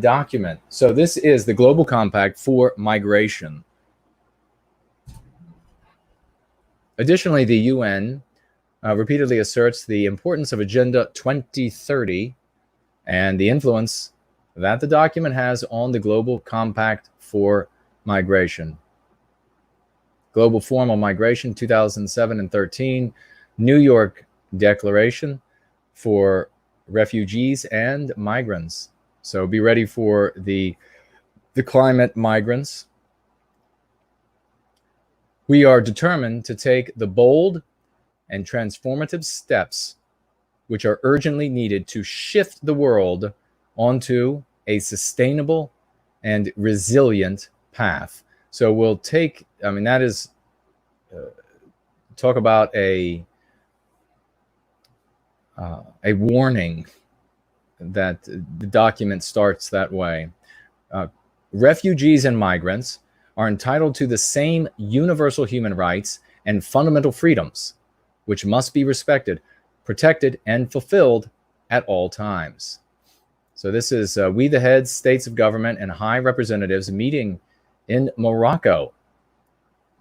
document. So this is the Global Compact for Migration. Additionally, the UN repeatedly asserts the importance of Agenda 2030 and the influence that the document has on the Global Compact for Migration. Global Forum on Migration 2007 and 13, New York Declaration for Refugees and Migrants. So be ready for the climate migrants. We are determined to take the bold and transformative steps which are urgently needed to shift the world onto a sustainable and resilient path. So we'll take, that is, talk about a warning that the document starts that way. Refugees and migrants are entitled to the same universal human rights and fundamental freedoms, which must be respected, protected, and fulfilled at all times. So this is we the heads, states of government, and high representatives meeting in Morocco,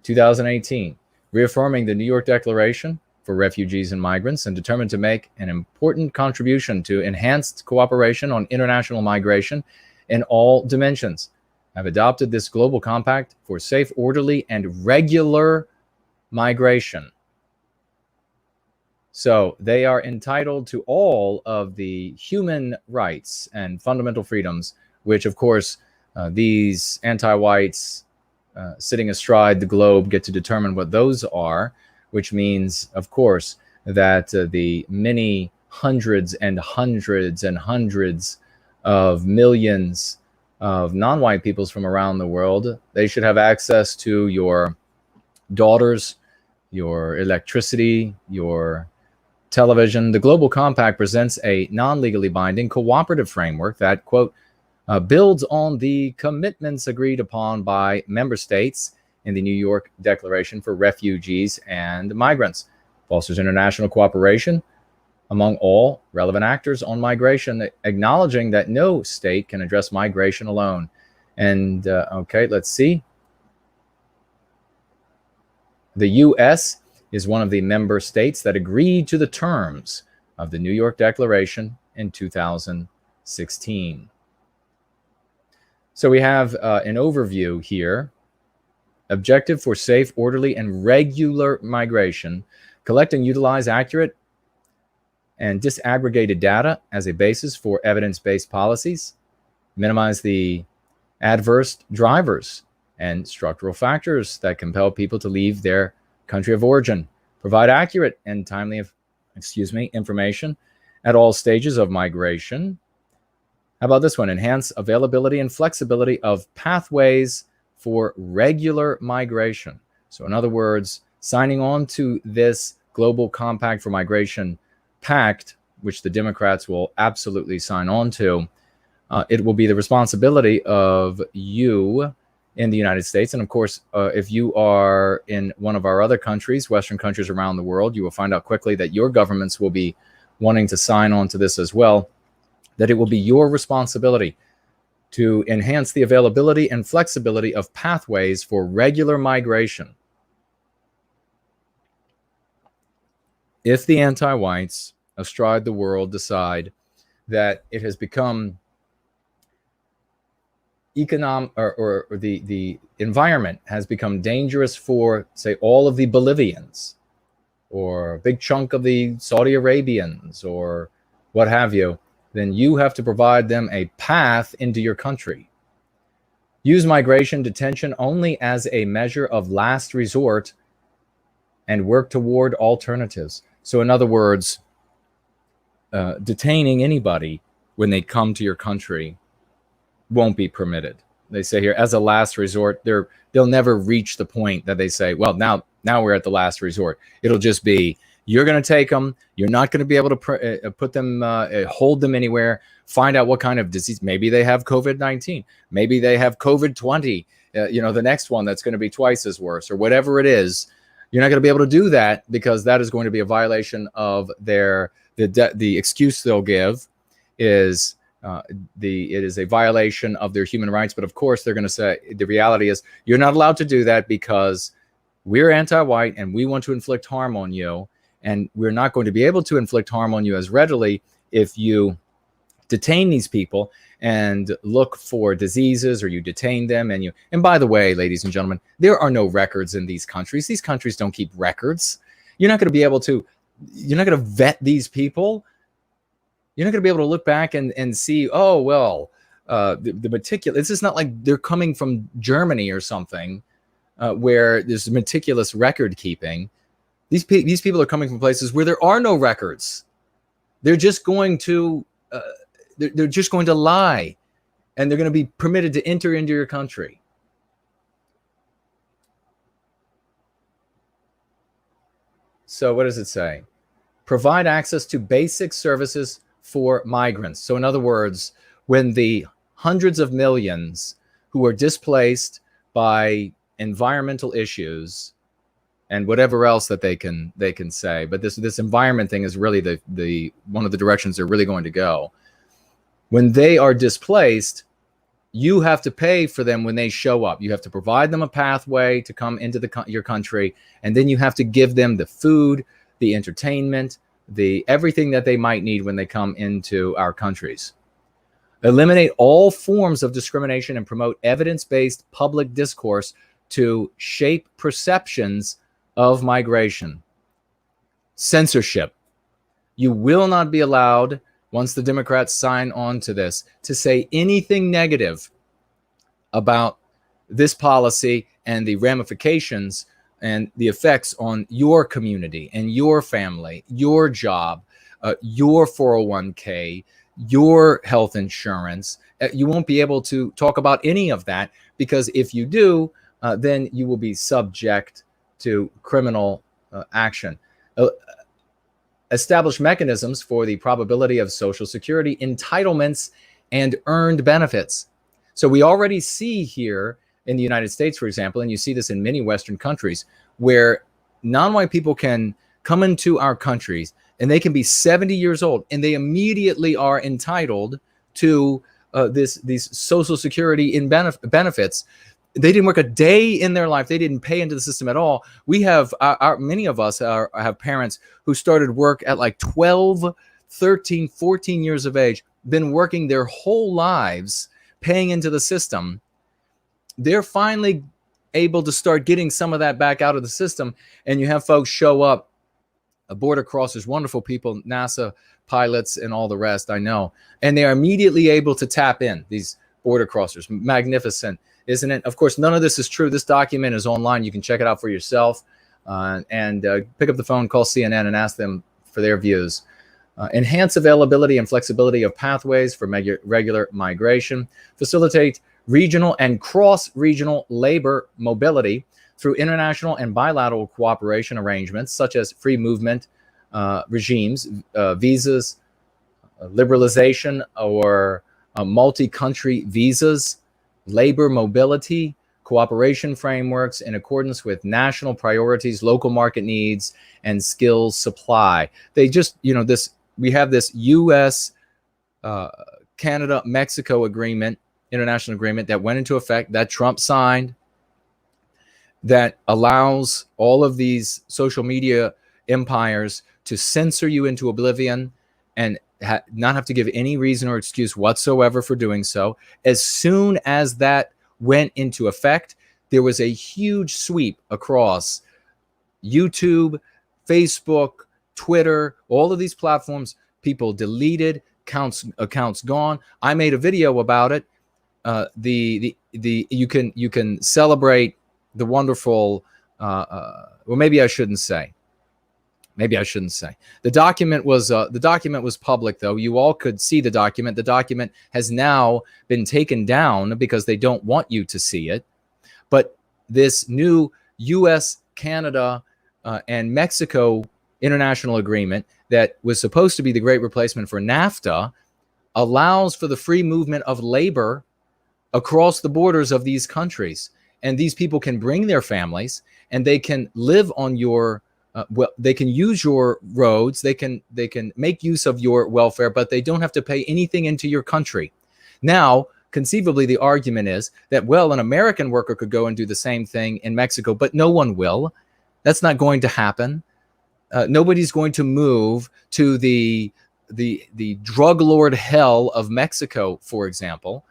2018, reaffirming the New York Declaration for Refugees and Migrants and determined to make an important contribution to enhanced cooperation on international migration in all dimensions. I've adopted this global compact for safe, orderly, and regular migration. So they are entitled to all of the human rights and fundamental freedoms, which, of course, these anti-whites sitting astride the globe get to determine what those are, which means, of course, that the many hundreds and hundreds and hundreds of millions of non-white peoples from around the world, they should have access to your daughters, your electricity, your television. The Global Compact presents a non-legally binding cooperative framework that, quote, builds on the commitments agreed upon by member states in the New York Declaration for Refugees and Migrants, fosters international cooperation among all relevant actors on migration, acknowledging that no state can address migration alone. And okay, let's see. The U.S. is one of the member states that agreed to the terms of the New York Declaration in 2016. So we have an overview here. Objective for safe, orderly, and regular migration. Collect and utilize accurate and disaggregated data as a basis for evidence-based policies. Minimize the adverse drivers and structural factors that compel people to leave their country of origin. Provide accurate and timely, information at all stages of migration. How about this one? Enhance availability and flexibility of pathways for regular migration. So in other words, signing on to this Global Compact for Migration Pact, which the Democrats will absolutely sign on to, it will be the responsibility of you in the United States. And of course, if you are in one of our other countries, Western countries around the world, you will find out quickly that your governments will be wanting to sign on to this as well, that it will be your responsibility to enhance the availability and flexibility of pathways for regular migration. If the anti-whites astride the world decide that it has become the environment has become dangerous for, say, all of the Bolivians or a big chunk of the Saudi Arabians or what have you, then you have to provide them a path into your country. Use migration detention only as a measure of last resort and work toward alternatives. So in other words, detaining anybody when they come to your country won't be permitted. They say here, as a last resort, they'll never reach the point that they say, well, now we're at the last resort. It'll just be, you're going to take them. You're not going to be able to put them, hold them anywhere, find out what kind of disease. Maybe they have COVID-19. Maybe they have COVID-20, the next one that's going to be twice as worse or whatever it is. You're not going to be able to do that because that is going to be a violation of the excuse they'll give is uh, it is a violation of their human rights. But of course, they're going to say the reality is you're not allowed to do that because we're anti-white and we want to inflict harm on you. And we're not going to be able to inflict harm on you as readily if you detain these people and look for diseases, or you detain them. And by the way, ladies and gentlemen, there are no records in these countries. These countries don't keep records. You're not going to be able to, you're not going to vet these people. You're not going to be able to look back and see, oh, well, the meticulous, this is not like they're coming from Germany or something where there's meticulous record keeping. These people are coming from places where there are no records. They're just going to, they're just going to lie, and they're going to be permitted to enter into your country. So what does it say? Provide access to basic services for migrants. So in other words, when the hundreds of millions who are displaced by environmental issues and whatever else that they can say, but this environment thing is really the one of the directions they're really going to go. When they are displaced, you have to pay for them when they show up. You have to provide them a pathway to come into your country, and then you have to give them the food, the entertainment, the everything that they might need when they come into our countries. Eliminate all forms of discrimination and promote evidence-based public discourse to shape perceptions of migration. Censorship. You will not be allowed, once the Democrats sign on to this, to say anything negative about this policy and the ramifications and the effects on your community and your family, your job, your 401k, your health insurance. You won't be able to talk about any of that, because if you do, then you will be subject to criminal action. Establish mechanisms for the probability of Social Security entitlements and earned benefits. So we already see here in the United States, for example, and you see this in many Western countries, where non-white people can come into our countries and they can be 70 years old and they immediately are entitled to these Social Security benefits. They didn't work a day in their life. They didn't pay into the system at all. We have many of us have parents who started work at like 12, 13, 14 years of age, been working their whole lives, paying into the system. They're finally able to start getting some of that back out of the system. And you have folks show up, border crossers, wonderful people, NASA pilots and all the rest, I know. And they are immediately able to tap in, these border crossers. Magnificent, isn't it? Of course, none of this is true. This document is online. You can check it out for yourself and pick up the phone, call CNN and ask them for their views. Enhance availability and flexibility of pathways for regular migration. Facilitate regional and cross-regional labor mobility through international and bilateral cooperation arrangements, such as free movement regimes, visas, liberalization or multi-country visas, labor mobility, cooperation frameworks in accordance with national priorities, local market needs, and skills supply. They just, we have this U.S., Canada, Mexico agreement, international agreement that went into effect, that Trump signed, that allows all of these social media empires to censor you into oblivion and not have to give any reason or excuse whatsoever for doing so. As soon as that went into effect, there was a huge sweep across YouTube, Facebook, Twitter, all of these platforms. People deleted, accounts gone. I made a video about it. You can celebrate the wonderful. Well, maybe I shouldn't say. The document was public, though. You all could see the document. The document has now been taken down because they don't want you to see it. But this new U.S., Canada, and Mexico international agreement that was supposed to be the great replacement for NAFTA allows for the free movement of labor across the borders of these countries. And these people can bring their families and they can live on your well, they can use your roads, they can make use of your welfare, but they don't have to pay anything into your country. Now, conceivably, the argument is that, well, an American worker could go and do the same thing in Mexico, but no one will. That's not going to happen. Nobody's going to move to the drug lord hell of Mexico, for example.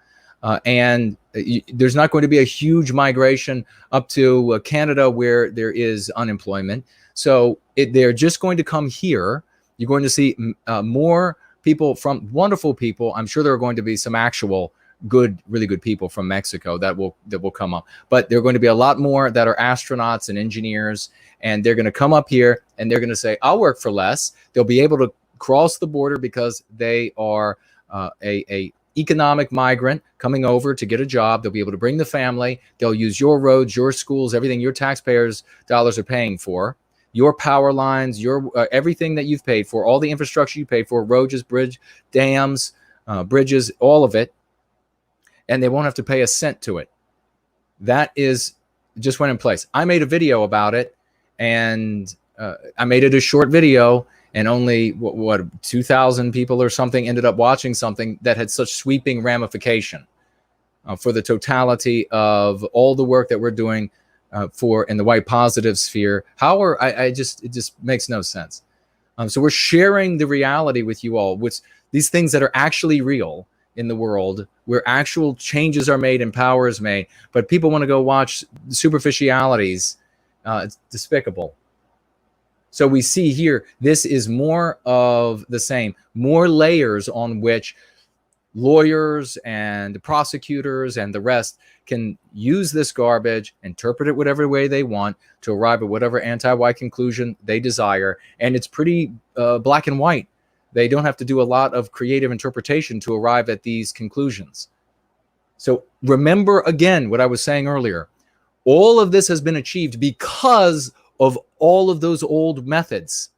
And there's not going to be a huge migration up to Canada where there is unemployment. So they're just going to come here. You're going to see more people from wonderful people. I'm sure there are going to be some actual good, really good people from Mexico that will come up. But there are going to be a lot more that are astronauts and engineers, and they're going to come up here and they're going to say, I'll work for less. They'll be able to cross the border because they are a economic migrant coming over to get a job. They'll be able to bring the family. They'll use your roads, your schools, everything your taxpayers' dollars are paying for, your power lines, your everything that you've paid for, all the infrastructure you paid for, roads, dams, bridges, all of it. And they won't have to pay a cent to it. That is just went in place. I made a video about it, and I made it a short video, and only what 2,000 people or something ended up watching something that had such sweeping ramification for the totality of all the work that we're doing for in the white positive sphere. It just makes no sense. So we're sharing the reality with you all, which these things that are actually real in the world, where actual changes are made and power is made, but people want to go watch superficialities. It's despicable. So we see here, this is more of the same, more layers on which lawyers and prosecutors and the rest can use this garbage, interpret it whatever way they want to arrive at whatever anti-white conclusion they desire. And it's pretty black and white. They don't have to do a lot of creative interpretation to arrive at these conclusions. So remember again what I was saying earlier. All of this has been achieved because of all of those old methods.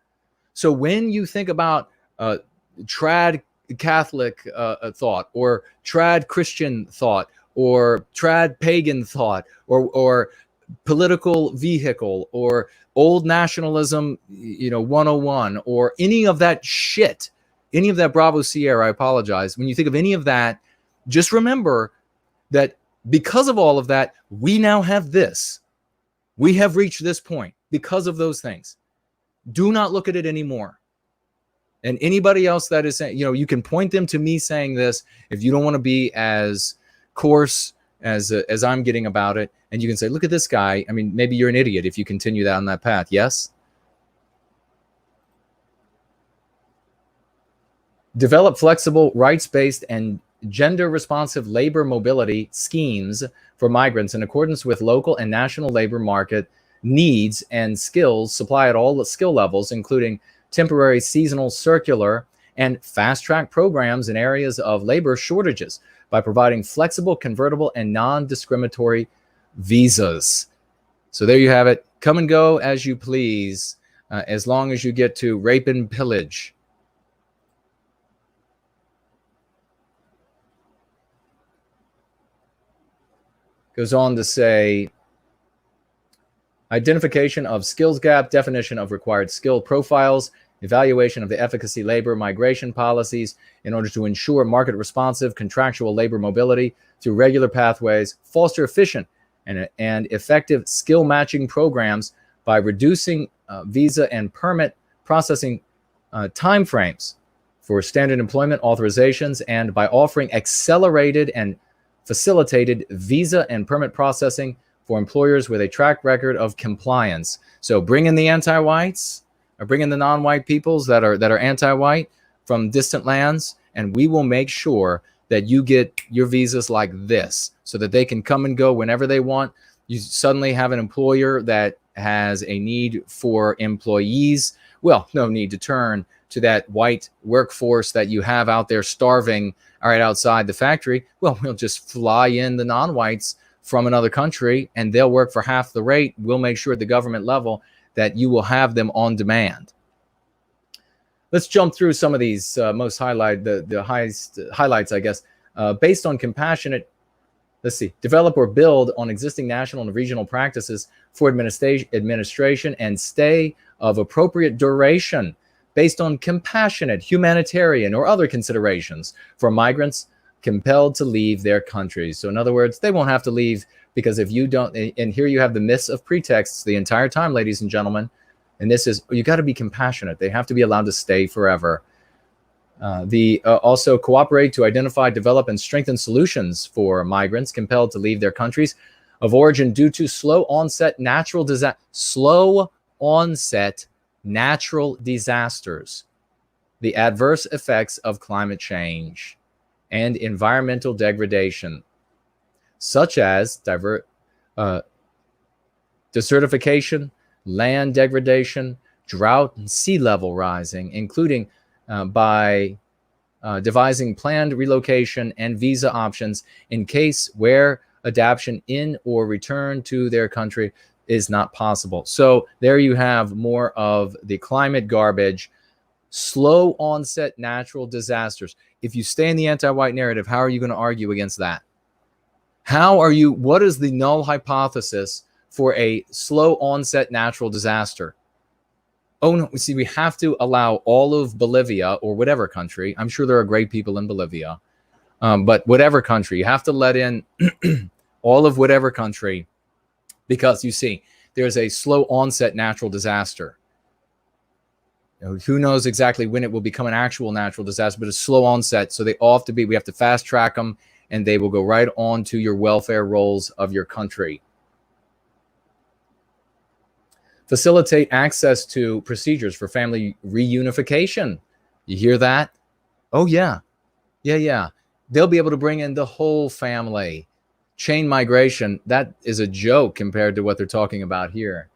So when you think about trad Catholic thought, or trad Christian thought, or trad pagan thought, or political vehicle, or old nationalism, 101, or any of that shit, any of that Bravo Sierra, I apologize. When you think of any of that, just remember that because of all of that, we now have this. We have reached this point because of those things. Do not look at it anymore. And anybody else that is saying, you can point them to me saying this if you don't want to be as coarse as I'm getting about it. And you can say, look at this guy. I mean, maybe you're an idiot if you continue that on that path. Yes? Develop flexible, rights-based, and gender-responsive labor mobility schemes for migrants in accordance with local and national labor market needs and skills supply at all the skill levels, including temporary, seasonal, circular, and fast-track programs in areas of labor shortages by providing flexible, convertible, and non-discriminatory visas. So there you have it. Come and go as you please, as long as you get to rape and pillage. Goes on to say, identification of skills gap, definition of required skill profiles, evaluation of the efficacy labor migration policies in order to ensure market responsive contractual labor mobility through regular pathways, foster efficient and effective skill matching programs by reducing visa and permit processing timeframes for standard employment authorizations, and by offering accelerated and facilitated visa and permit processing for employers with a track record of compliance. So bring in the anti-whites, or bring in the non-white peoples that are anti-white from distant lands, and we will make sure that you get your visas like this so that they can come and go whenever they want. You suddenly have an employer that has a need for employees. Well, no need to turn to that white workforce that you have out there starving right outside the factory. Well, we'll just fly in the non-whites from another country and they'll work for half the rate. We'll make sure at the government level that you will have them on demand. Let's jump through some of these most the highest highlights, I guess. Based on compassionate, let's see, develop or build on existing national and regional practices for administration and stay of appropriate duration based on compassionate, humanitarian, or other considerations for migrants compelled to leave their countries. So in other words, they won't have to leave, because if you don't, and here you have the myths of pretexts the entire time, ladies and gentlemen, and this is, you got to be compassionate. They have to be allowed to stay forever. Also cooperate to identify, develop, and strengthen solutions for migrants compelled to leave their countries of origin due to slow onset natural disasters, the adverse effects of climate change, and environmental degradation, such as desertification, land degradation, drought, and sea level rising, including by devising planned relocation and visa options in case where adaptation in or return to their country is not possible. So there you have more of the climate garbage, slow onset natural disasters. If you stay in the anti-white narrative, how are you going to argue against that? What is the null hypothesis for a slow onset natural disaster? Oh no, see, we have to allow all of Bolivia or whatever country. I'm sure there are great people in Bolivia, but whatever country, you have to let in all of whatever country, because you see, there's a slow onset natural disaster. Who knows exactly when it will become an actual natural disaster, but a slow onset. So they all have to be, we have to fast track them, and they will go right on to your welfare rolls of your country. Facilitate access to procedures for family reunification. You hear that? Oh, yeah. Yeah. They'll be able to bring in the whole family. Chain migration, that is a joke compared to what they're talking about here.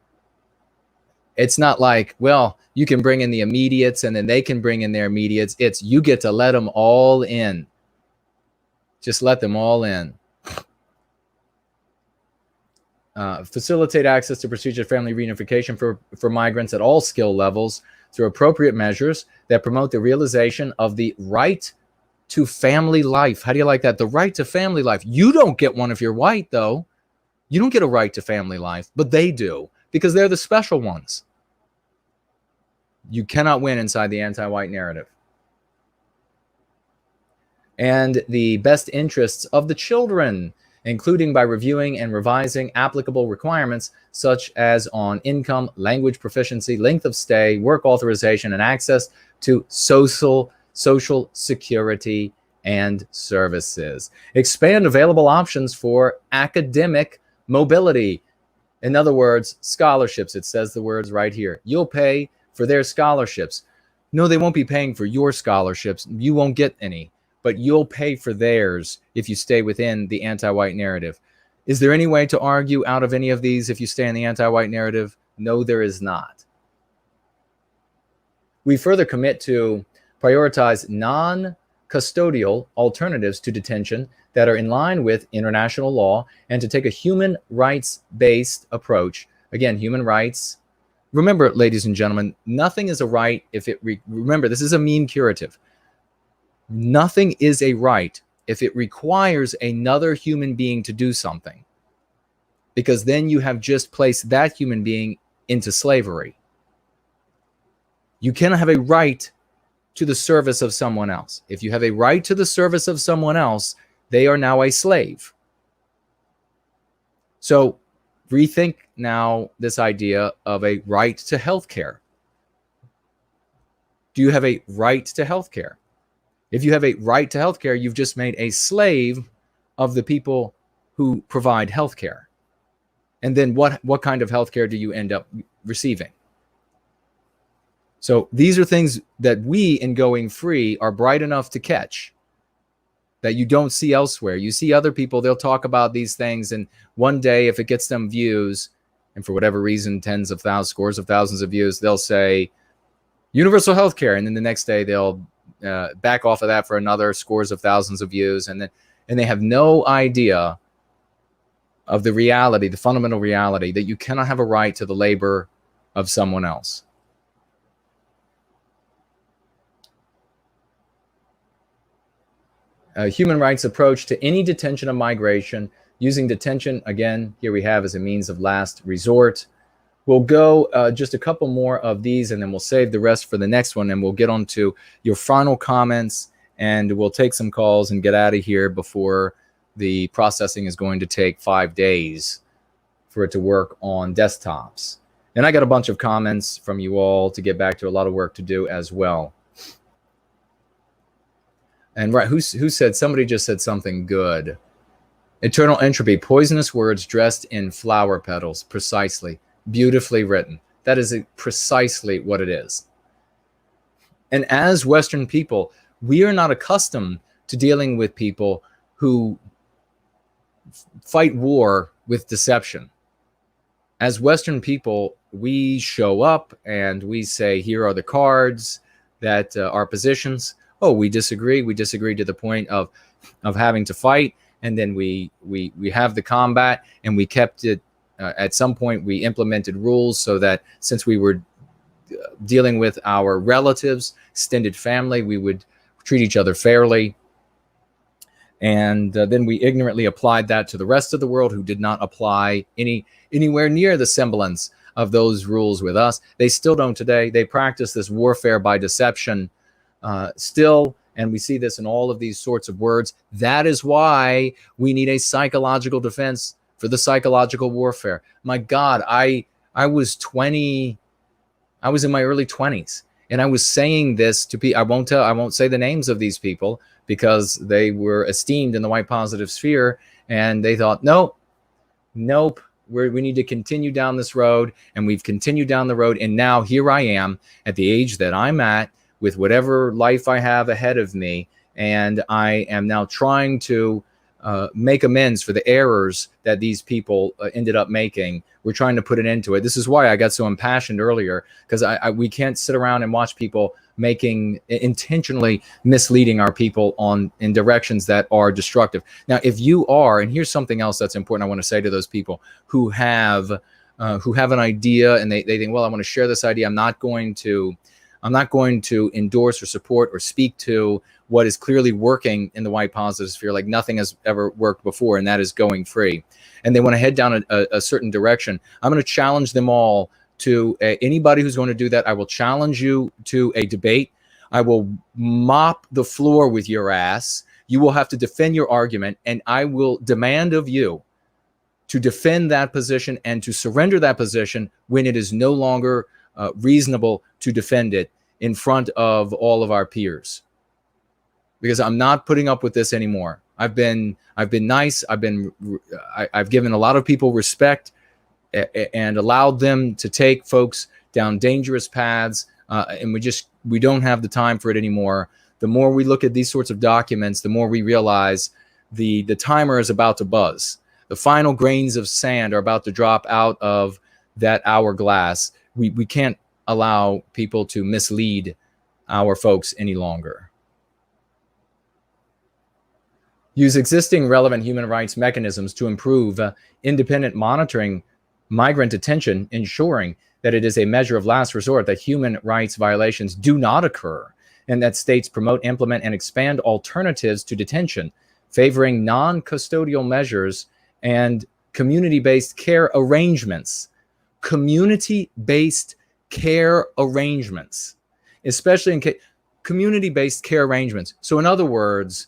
It's not like, well, you can bring in the immediates and then they can bring in their immediates. It's you get to let them all in. Just let them all in. Facilitate access to procedure family reunification for migrants at all skill levels through appropriate measures that promote the realization of the right to family life. How do you like that? The right to family life. You don't get one if you're white, though. You don't get a right to family life, but they do, because they're the special ones. You cannot win inside the anti-white narrative. And the best interests of the children, including by reviewing and revising applicable requirements such as on income, language proficiency, length of stay, work authorization, and access to social security and services. Expand available options for academic mobility. In other words, scholarships. It says the words right here. You'll pay for their scholarships. No, they won't be paying for your scholarships. You won't get any, but you'll pay for theirs if you stay within the anti-white narrative. Is there any way to argue out of any of these if you stay in the anti-white narrative? No, there is not. We further commit to prioritize non-custodial alternatives to detention that are in line with international law, and to take a human rights-based approach. Again, human rights. Remember, ladies and gentlemen, nothing is a right if it, remember, this is a mean curative. Nothing is a right if it requires another human being to do something, because then you have just placed that human being into slavery. You cannot have a right to the service of someone else. If you have a right to the service of someone else, they are now a slave. So rethink now this idea of a right to health care. Do you have a right to health care? If you have a right to health care, you've just made a slave of the people who provide health care. And then what kind of health care do you end up receiving? So these are things that we in Going Free are bright enough to catch that you don't see elsewhere. You see other people, they'll talk about these things, and one day if it gets them views, and for whatever reason, tens of thousands, scores of thousands of views, they'll say universal health care, and then the next day they'll back off of that for another scores of thousands of views, and they have no idea of the reality, the fundamental reality, that you cannot have a right to the labor of someone else. A human rights approach to any detention of migration, using detention, again, here we have as a means of last resort. We'll go just a couple more of these, and then we'll save the rest for the next one, and we'll get on to your final comments, and we'll take some calls and get out of here before the processing is going to take 5 days for it to work on desktops. And I got a bunch of comments from you all to get back to, a lot of work to do as well. And right, who said, somebody just said something good. Eternal entropy, poisonous words dressed in flower petals, precisely. Beautifully written. That is precisely what it is. And as Western people, we are not accustomed to dealing with people who fight war with deception. As Western people, we show up and we say, here are the cards that are positions. Oh, we disagree. We disagree to the point of having to fight. And then we have the combat, and we kept it. At some point, we implemented rules so that since we were dealing with our relatives, extended family, we would treat each other fairly. And then we ignorantly applied that to the rest of the world, who did not apply anywhere near the semblance of those rules with us. They still don't today. They practice this warfare by deception still. And we see this in all of these sorts of words. That is why we need a psychological defense for the psychological warfare. My God, I was 20. I was in my early 20s, and I was saying this to people. I won't say the names of these people because they were esteemed in the white positive sphere, and they thought, nope, we need to continue down this road, and we've continued down the road, and now here I am at the age that I'm at, with whatever life I have ahead of me, and I am now trying to make amends for the errors that these people ended up making. We're trying to put an end to it. This is why I got so impassioned earlier, because we can't sit around and watch people intentionally misleading our people in directions that are destructive. Now, if you are, and here's something else that's important I want to say to those people who have an idea and they think, well, I want to share this idea. I'm not going to endorse or support or speak to what is clearly working in the white positive sphere like nothing has ever worked before, and that is going free. And they want to head down a certain direction. I'm going to challenge them all to anybody who's going to do that. I will challenge you to a debate. I will mop the floor with your ass. You will have to defend your argument, and I will demand of you to defend that position and to surrender that position when it is no longer reasonable to defend it in front of all of our peers. Because I'm not putting up with this anymore. I've been nice. I've given a lot of people respect and allowed them to take folks down dangerous paths, and we don't have the time for it anymore. The more we look at these sorts of documents, the more we realize the timer is about to buzz. The final grains of sand are about to drop out of that hourglass. We can't allow people to mislead our folks any longer. Use existing relevant human rights mechanisms to improve independent monitoring migrant detention, ensuring that it is a measure of last resort that human rights violations do not occur, and that states promote, implement, and expand alternatives to detention, favoring non-custodial measures and community-based care arrangements. Community-based care arrangements, especially in community-based care arrangements. So in other words,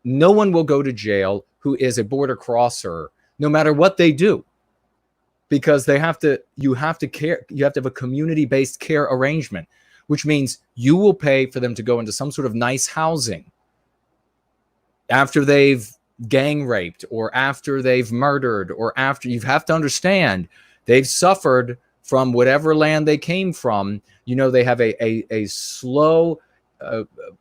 no one will go to jail who is a border crosser, no matter what they do, because you have to have a community-based care arrangement, which means you will pay for them to go into some sort of nice housing after they've gang raped or after they've murdered or after. You have to understand they've suffered from whatever land they came from. You know, they have a slow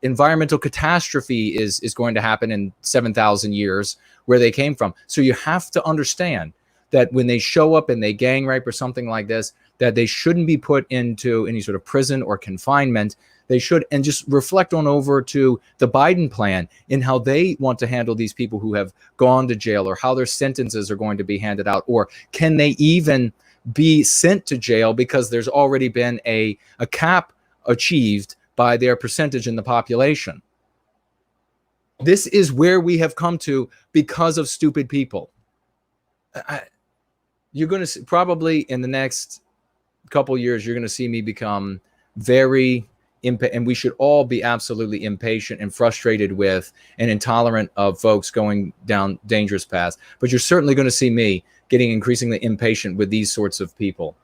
environmental catastrophe is going to happen in 7,000 years where they came from. So you have to understand that when they show up and they gang rape or something like this, that they shouldn't be put into any sort of prison or confinement. They should, and just reflect on over to the Biden plan in how they want to handle these people who have gone to jail, or how their sentences are going to be handed out, or can they even be sent to jail because there's already been a cap achieved by their percentage in the population. This is where we have come to because of stupid people. You're going to see, probably in the next couple years, you're going to see me become very and we should all be absolutely impatient and frustrated with and intolerant of folks going down dangerous paths. But you're certainly going to see me getting increasingly impatient with these sorts of people.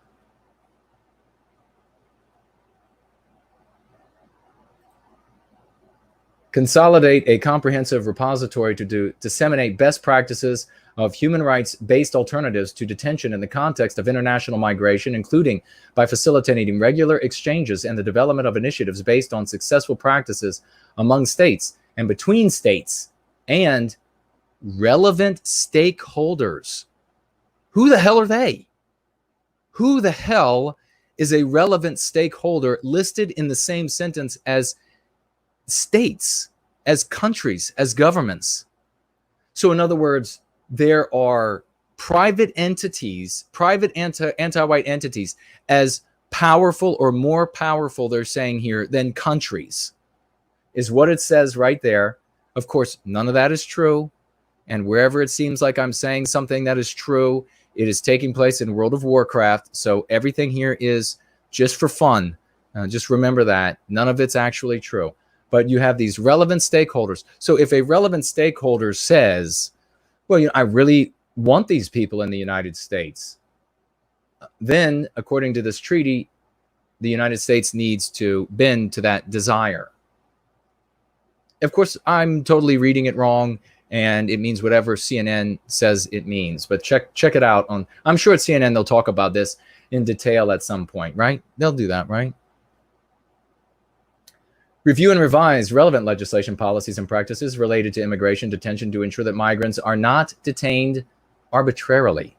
Consolidate a comprehensive repository to disseminate best practices of human rights-based alternatives to detention in the context of international migration, including by facilitating regular exchanges and the development of initiatives based on successful practices among states and between states and relevant stakeholders. Who the hell are they? Who the hell is a relevant stakeholder listed in the same sentence as states, as countries, as governments? So in other words, there are private entities, private anti-white entities, as powerful or more powerful, they're saying here, than countries, is what it says right there. Of course, none of that is true. And wherever it seems like I'm saying something that is true, it is taking place in World of Warcraft. So everything here is just for fun. Just remember that. None of it's actually true. But you have these relevant stakeholders. So if a relevant stakeholder says, well, I really want these people in the United States, then, according to this treaty, the United States needs to bend to that desire. Of course, I'm totally reading it wrong, and it means whatever CNN says it means. But check it out. I'm sure at CNN they'll talk about this in detail at some point, right? They'll do that, right? Review and revise relevant legislation, policies, and practices related to immigration detention to ensure that migrants are not detained arbitrarily.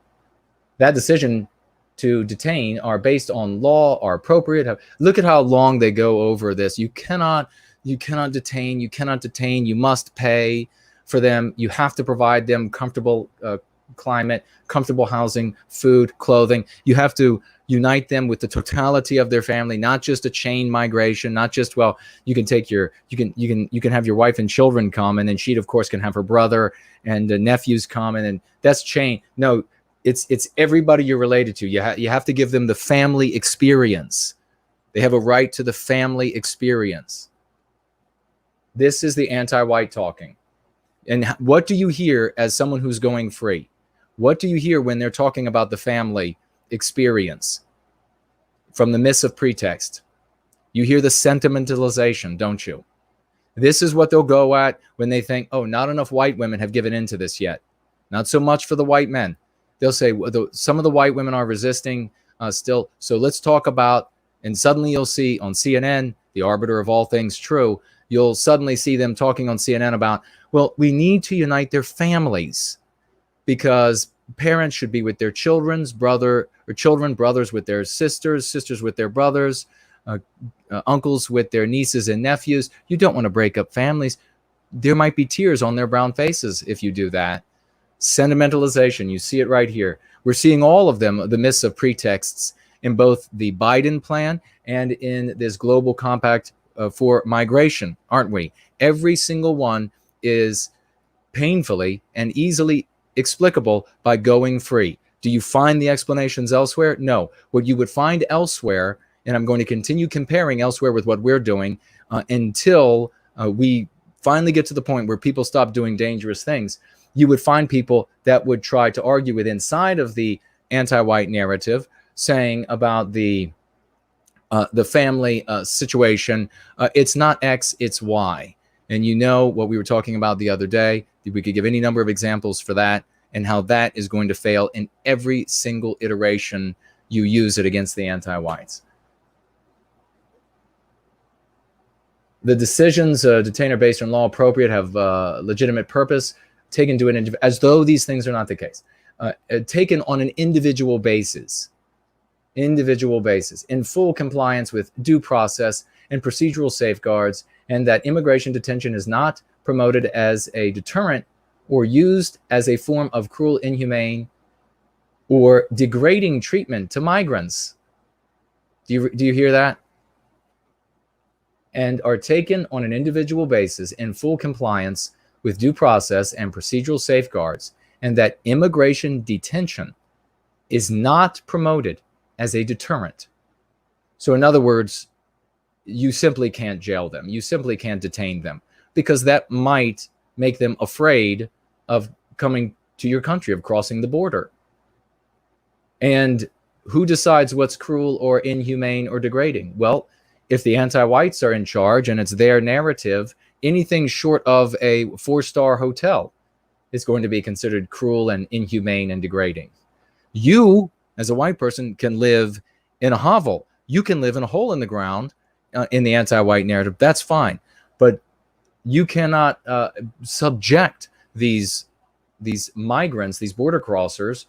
That decision to detain are based on law, are appropriate. Look at how long they go over this. You cannot detain, you must pay for them. You have to provide them comfortable climate, comfortable housing, food, clothing. You have to unite them with the totality of their family, not just a chain migration, not just, well, you can have your wife and children come, and then she, of course, can have her brother and nephews come, and then that's chain. No, it's everybody you're related to. You have to give them the family experience. They have a right to the family experience. This is the anti-white talking. And what do you hear as someone who's going free? What do you hear when they're talking about the family experience? From the myths of pretext, you hear the sentimentalization, don't you? This is what they'll go at when they think, oh, not enough white women have given into this yet. Not so much for the white men. They'll say, well, some of the white women are resisting still. So let's talk about, and suddenly you'll see on CNN, the arbiter of all things true, you'll suddenly see them talking on CNN about, well, we need to unite their families because parents should be with their brothers with their sisters with their brothers, uncles with their nieces and nephews. You don't want to break up families. There might be tears on their brown faces if you do that. Sentimentalization, you see it right here. We're seeing all of them, the myths of pretexts, in both the Biden plan and in this global compact for migration, aren't we? Every single one is painfully and easily explicable by going free. Do you find the explanations elsewhere? No. What you would find elsewhere, and I'm going to continue comparing elsewhere with what we're doing until we finally get to the point where people stop doing dangerous things, you would find people that would try to argue with inside of the anti-white narrative, saying about the family situation, it's not X, it's Y. And you know what we were talking about the other day. We could give any number of examples for that and how that is going to fail in every single iteration you use it against the anti-whites. The decisions detained are based on law appropriate, have legitimate purpose, taken to an as though these things are not the case. Taken on an individual basis, in full compliance with due process and procedural safeguards, and that immigration detention is not promoted as a deterrent or used as a form of cruel, inhumane, or degrading treatment to migrants. Do you hear that? And are taken on an individual basis in full compliance with due process and procedural safeguards, and that immigration detention is not promoted as a deterrent So in other words, you simply can't jail them. You simply can't detain them, because that might make them afraid of coming to your country, of crossing the border. And who decides what's cruel or inhumane or degrading? Well, if the anti-whites are in charge and it's their narrative, anything short of a 4-star hotel is going to be considered cruel and inhumane and degrading. You, as a white person, can live in a hovel. You can live in a hole in the ground in the anti-white narrative. That's fine. But you cannot subject these migrants, these border crossers,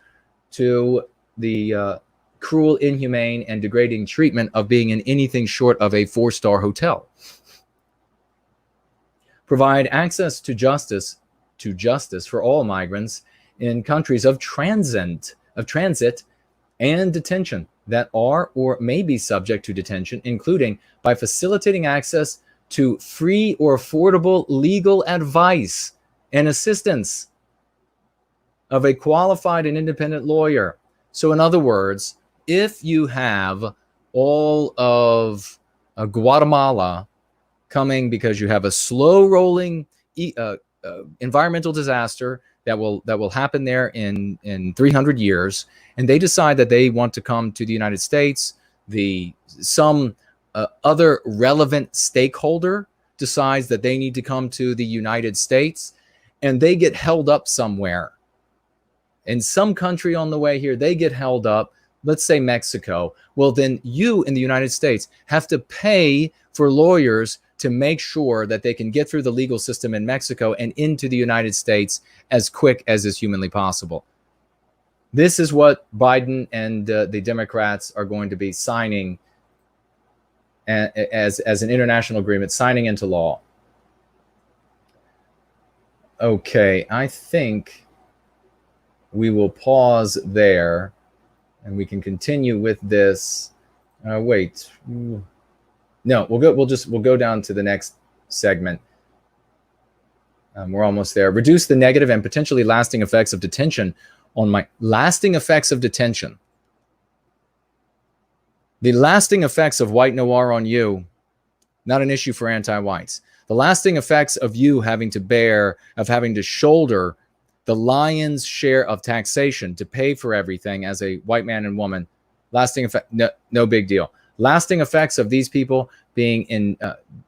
to the cruel, inhumane, and degrading treatment of being in anything short of a 4-star hotel. Provide access to justice for all migrants in countries of transit and detention that are or may be subject to detention, including by facilitating access to free or affordable legal advice and assistance of a qualified and independent lawyer. So in other words, if you have all of Guatemala coming because you have a slow rolling environmental disaster that will happen there in 300 years, and they decide that they want to come to the United States, some other relevant stakeholder decides that they need to come to the United States, and they get held up somewhere in some country on the way here. They get held up, let's say Mexico. Well, then you in the United States have to pay for lawyers to make sure that they can get through the legal system in Mexico and into the United States as quick as is humanly possible. This is what Biden and the Democrats are going to be signing as an international agreement, signing into law. Okay, I think we will pause there and we can continue with this. Wait. No, we'll go down to the next segment. We're almost there. Reduce the negative and potentially lasting effects of detention lasting effects of detention. The lasting effects of white noir on you, not an issue for anti-whites. The lasting effects of you having to shoulder the lion's share of taxation to pay for everything as a white man and woman, lasting effect, no big deal. Lasting effects of these people being in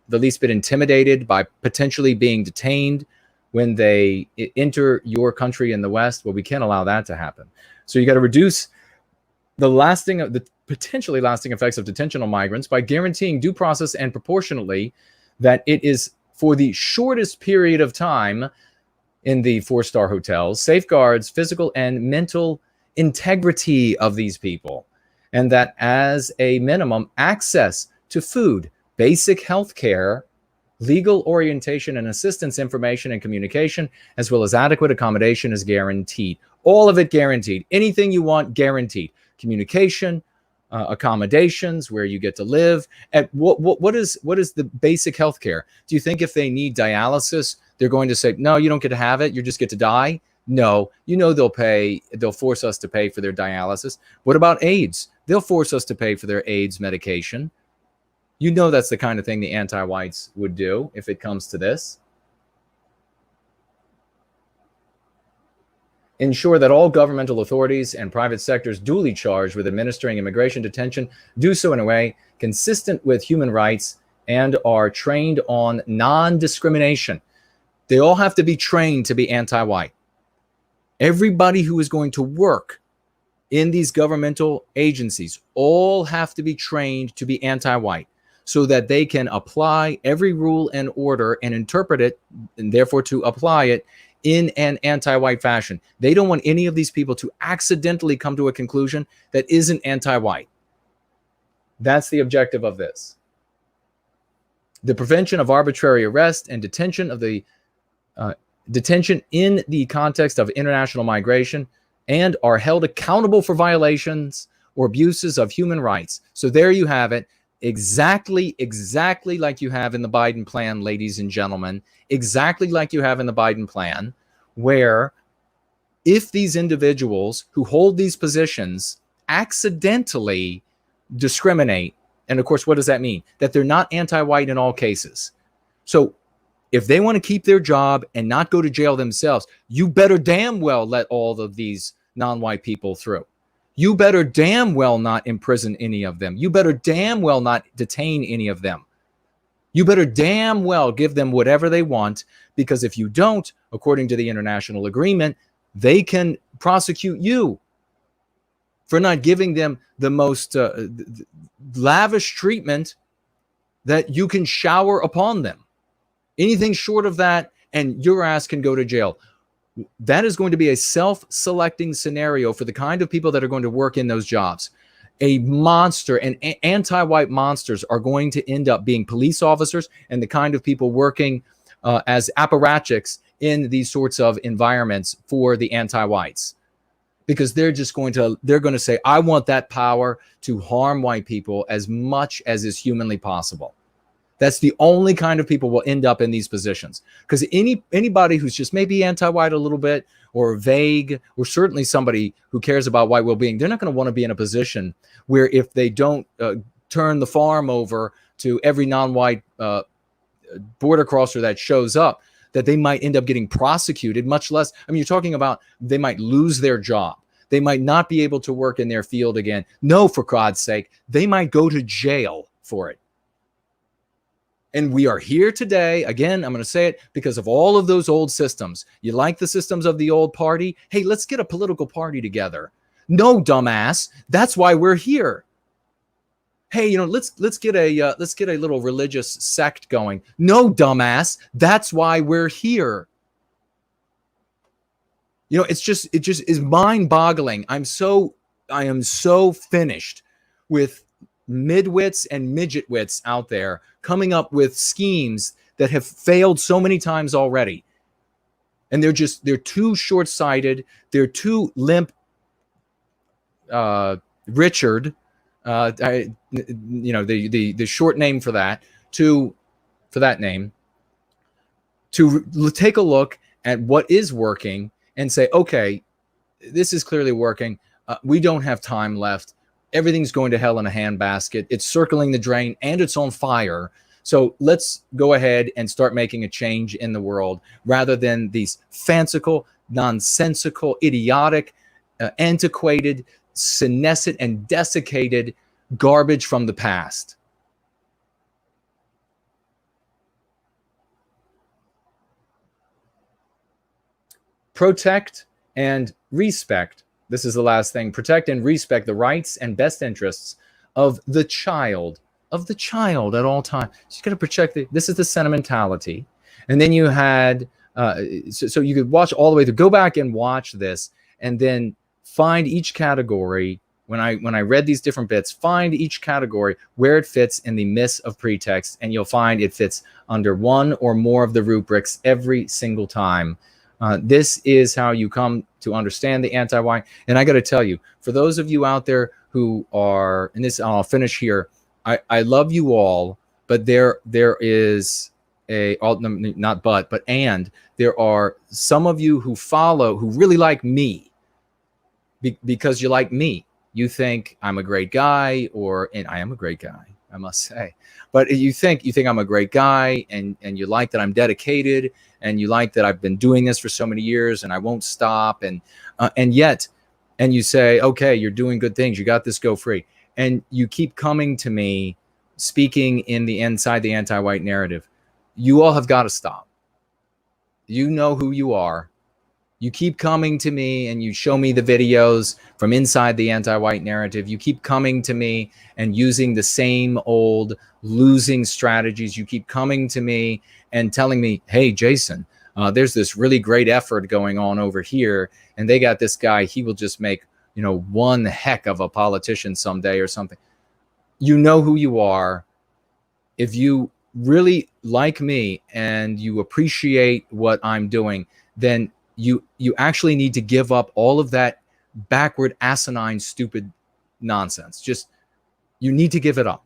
the least bit intimidated by potentially being detained when they enter your country in the West. Well, we can't allow that to happen. So you got to reduce the potentially lasting effects of detention on migrants by guaranteeing due process and proportionately that it is for the shortest period of time in the 4-star hotels, safeguards physical and mental integrity of these people, and that as a minimum, access to food, basic health care, legal orientation and assistance information and communication, as well as adequate accommodation is guaranteed. All of it guaranteed. Anything you want, guaranteed. Communication, accommodations, where you get to live. At what is the basic health care? Do you think if they need dialysis, they're going to say, no, you don't get to have it, you just get to die? No, they'll force us to pay for their dialysis. What about AIDS? They'll force us to pay for their AIDS medication. You know that's the kind of thing the anti-whites would do if it comes to this. Ensure that all governmental authorities and private sectors duly charged with administering immigration detention do so in a way consistent with human rights and are trained on non-discrimination. They all have to be trained to be anti-white. Everybody who is going to work in these governmental agencies all have to be trained to be anti-white so that they can apply every rule and order and interpret it, and therefore to apply it in an anti-white fashion. They don't want any of these people to accidentally come to a conclusion that isn't anti-white. That's the objective of this. The prevention of arbitrary arrest and detention in the context of international migration, and are held accountable for violations or abuses of human rights. So there you have it. Exactly like you have in the Biden plan, ladies and gentlemen, exactly like you have in the Biden plan, where if these individuals who hold these positions accidentally discriminate And of course, what does that mean? That they're not anti-white in all cases. So if they want to keep their job and not go to jail themselves, you better damn well let all of these non-white people through. You better damn well not imprison any of them. You better damn well not detain any of them. You better damn well give them whatever they want, because if you don't, according to the international agreement, they can prosecute you for not giving them the most lavish treatment that you can shower upon them. Anything short of that, and your ass can go to jail. That is going to be a self-selecting scenario for the kind of people that are going to work in those jobs. A monster and anti-white monsters are going to end up being police officers and the kind of people working as apparatchiks in these sorts of environments for the anti-whites, because they're going to say, I want that power to harm white people as much as is humanly possible. That's the only kind of people will end up in these positions, because anybody who's just maybe anti-white a little bit, or vague, or certainly somebody who cares about white well-being, they're not going to want to be in a position where if they don't turn the farm over to every non-white border crosser that shows up, that they might end up getting prosecuted, much less, I mean, you're talking about they might lose their job. They might not be able to work in their field again. No, for God's sake, they might go to jail for it. And we are here today, again, I'm going to say it, because of all of those old systems. You like the systems of the old party? Hey, let's get a political party together. No, dumbass. That's why we're here. Hey, let's get a little religious sect going. No, dumbass. That's why we're here. It just is mind-boggling. I am so finished with midwits and midgetwits out there coming up with schemes that have failed so many times already. And they're too short-sighted. They're too limp. Richard, the short name for that name, to take a look at what is working and say, okay, this is clearly working. We don't have time left. Everything's going to hell in a handbasket. It's circling the drain and it's on fire. So let's go ahead and start making a change in the world, rather than these fanciful, nonsensical, idiotic, antiquated, senescent, and desiccated garbage from the past. Protect and respect. This is the last thing. Protect and respect the rights and best interests of the child at all times. So you got to protect this is the sentimentality. And then you had, so you could watch all the way through, go back and watch this, and then find each category. When I read these different bits, find each category where it fits in the miss of pretext, and you'll find it fits under one or more of the rubrics every single time. This is how you come to understand the anti-white. And I got to tell you, for those of you out there who are, and this, I'll finish here. I love you all, but there is there are some of you who really like me because you like me. You think I'm a great guy, and I am a great guy, I must say. But you think I'm a great guy, and you like that I'm dedicated, and you like that I've been doing this for so many years and I won't stop, and you say, okay, you're doing good things, you got this, go free, and you keep coming to me speaking inside the anti-white narrative. You all have got to stop. You know who you are. You keep coming to me and you show me the videos from inside the anti-white narrative. You keep coming to me and using the same old losing strategies. You keep coming to me and telling me, hey, Jason, there's this really great effort going on over here, and they got this guy. He will just make, one heck of a politician someday or something. You know who you are. If you really like me and you appreciate what I'm doing, then you actually need to give up all of that backward, asinine, stupid nonsense. You need to give it up.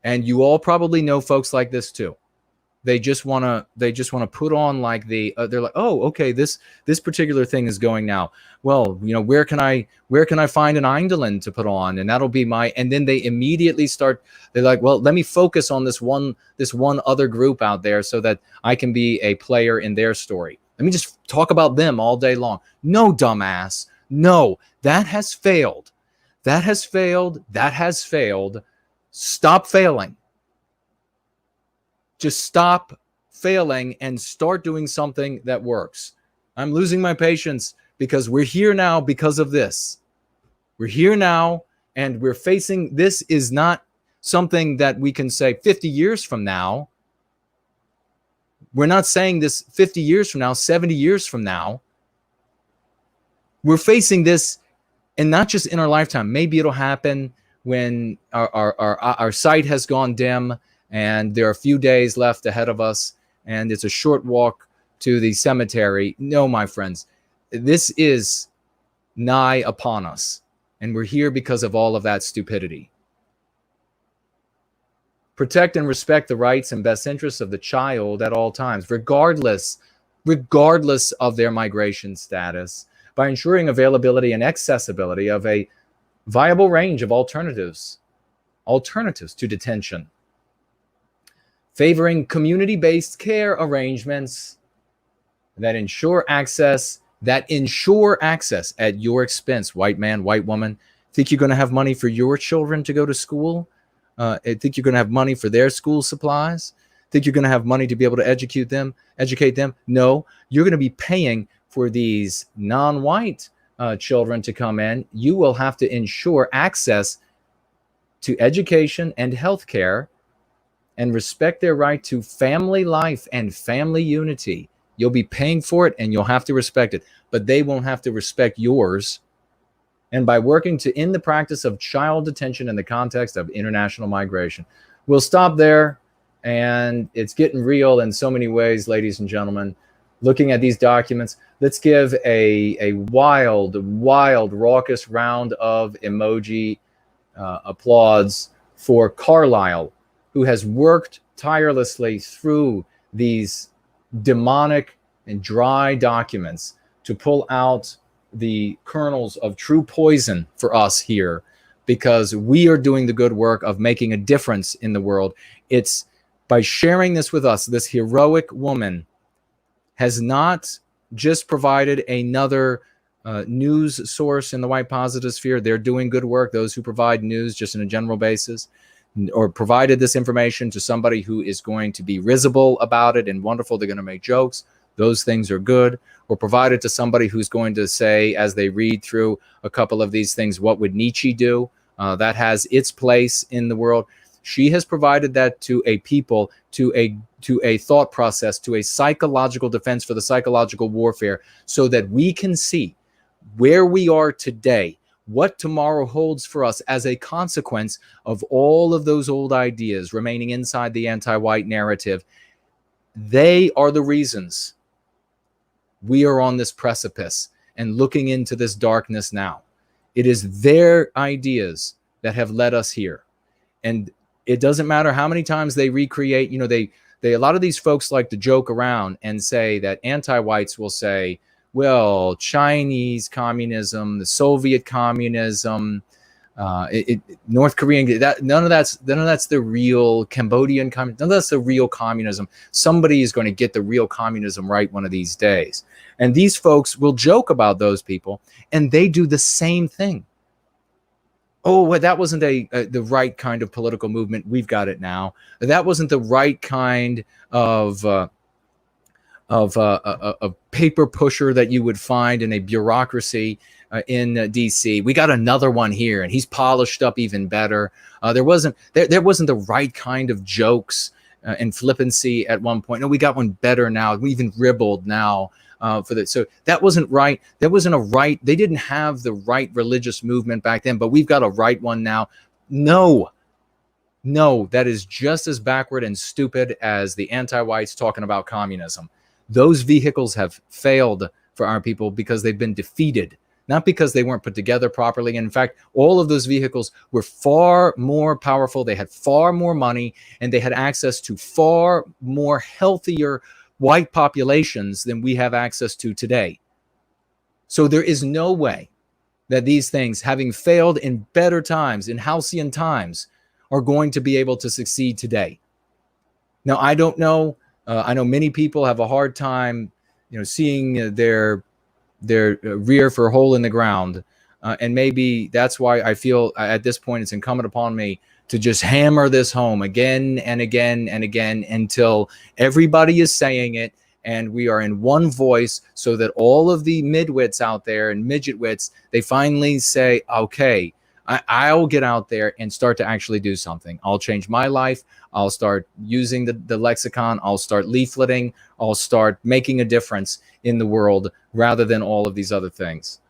And you all probably know folks like this too. They just want to put on like they're like, oh, okay, this particular thing is going now. Well, where can I find an Eindelen to put on, and that'll be my. And then they immediately start. They're like, well, let me focus on this one other group out there so that I can be a player in their story. Let me just talk about them all day long. No, dumbass. No, that has failed. That has failed. That has failed. Stop failing. Just stop failing and start doing something that works. I'm losing my patience because we're here now because of this. We're here now and we're facing, this is not something that we can say 50 years from now. We're not saying this 50 years from now, 70 years from now. We're facing this, and not just in our lifetime. Maybe it'll happen when our sight has gone dim and there are a few days left ahead of us, and it's a short walk to the cemetery. No, my friends, this is nigh upon us, and we're here because of all of that stupidity. Protect and respect the rights and best interests of the child at all times, regardless of their migration status, by ensuring availability and accessibility of a viable range of alternatives to detention. Favoring community-based care arrangements that ensure access at your expense. White man, white woman, think you're going to have money for your children to go to school? Think you're going to have money for their school supplies? Think you're going to have money to be able to educate them? No, you're going to be paying for these non-white children to come in. You will have to ensure access to education and healthcare, and respect their right to family life and family unity. You'll be paying for it and you'll have to respect it, but they won't have to respect yours. And by working to end the practice of child detention in the context of international migration. We'll stop there, and it's getting real in so many ways, ladies and gentlemen. Looking at these documents, let's give a wild, raucous round of emoji applause for Carlisle, who has worked tirelessly through these demonic and dry documents to pull out the kernels of true poison for us here, because we are doing the good work of making a difference in the world. It's by sharing this with us. This heroic woman has not just provided another news source in the white positive sphere. They're doing good work, those who provide news just on a general basis, or provided this information to somebody who is going to be risible about it and wonderful. They're going to make jokes. Those things are good. Or provided to somebody who's going to say, as they read through a couple of these things, what would Nietzsche do? That has its place in the world. She has provided that to a people, to a thought process, to a psychological defense for the psychological warfare, so that we can see where we are today, what tomorrow holds for us as a consequence of all of those old ideas remaining inside the anti-white narrative. They are the reasons we are on this precipice and looking into this darkness now. It is their ideas that have led us here. And it doesn't matter how many times they recreate, a lot of these folks like to joke around and say that anti-whites will say, well, Chinese communism, the Soviet communism, North Korean, none of that's the real Cambodian communism. None of that's the real communism. Somebody is going to get the real communism right one of these days. And these folks will joke about those people, and they do the same thing. Oh, well, that wasn't the right kind of political movement. We've got it now. That wasn't the right kind of paper pusher that you would find in a bureaucracy in D.C. We got another one here, and he's polished up even better. There wasn't the right kind of jokes and flippancy at one point. No, we got one better now. We even ribald now for that. So that wasn't right. That wasn't a right. They didn't have the right religious movement back then, but we've got a right one now. No, that is just as backward and stupid as the anti-whites talking about communism. Those vehicles have failed for our people because they've been defeated. not because they weren't put together properly. In fact, all of those vehicles were far more powerful. They had far more money, and they had access to far more healthier white populations than we have access to today. So there is no way that these things, having failed in better times, in halcyon times, are going to be able to succeed today. Now, I don't know. I know many people have a hard time, seeing their rear for a hole in the ground, and maybe that's why I feel at this point it's incumbent upon me to just hammer this home again and again and again until everybody is saying it and we are in one voice, so that all of the midwits out there and midgetwits, they finally say, okay, I'll get out there and start to actually do something. I'll change my life. I'll start using the lexicon. I'll start leafleting. I'll start making a difference in the world rather than all of these other things.